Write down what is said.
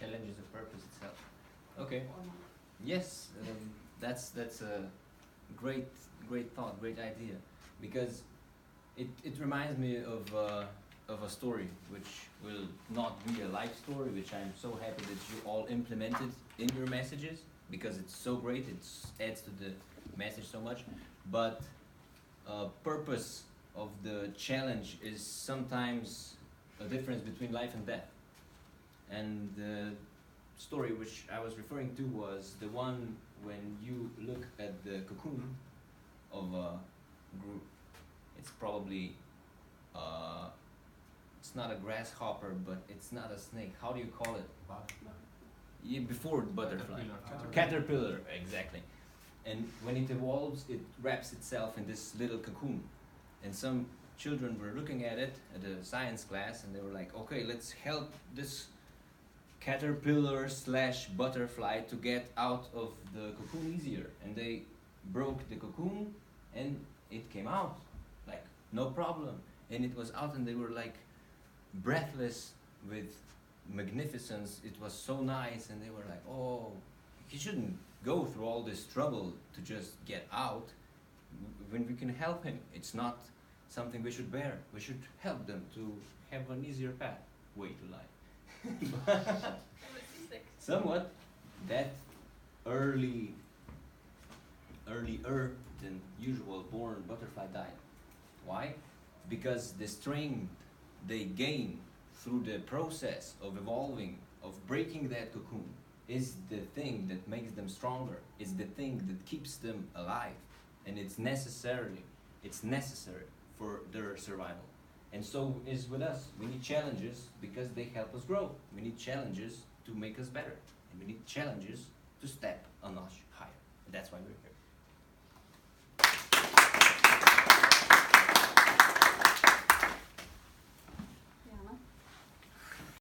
challenge is a purpose itself. Okay. Yes, that's a great thought, great idea, because it reminds me of a story which will not be a life story, which I'm so happy that you all implemented in your messages, because it's so great, it adds to the message so much. But purpose of the challenge is sometimes a difference between life and death. And the story which I was referring to was the one when you look at the cocoon of a group. It's probably it's not a grasshopper, but it's not a snake. How do you call it? Yeah, before butterfly. Caterpillar, exactly. And when it evolves, it wraps itself in this little cocoon. And some children were looking at it at a science class, and they were like, okay, let's help this caterpillar slash butterfly to get out of the cocoon easier. And they broke the cocoon, and it came out, like, no problem. And it was out, and they were like breathless with magnificence. It was so nice, and they were like, oh, he shouldn't go through all this trouble to just get out when we can help him. It's not something we should bear. We should help them to have an easier way to life. Somewhat that earlier than usual born butterfly died. Why? Because the strength they gain through the process of evolving, of breaking that cocoon, is the thing that makes them stronger. It's the thing that keeps them alive, and it's necessary for their survival. And so is with us. We need challenges because they help us grow. We need challenges to make us better, and we need challenges to step a notch higher. And that's why we're here.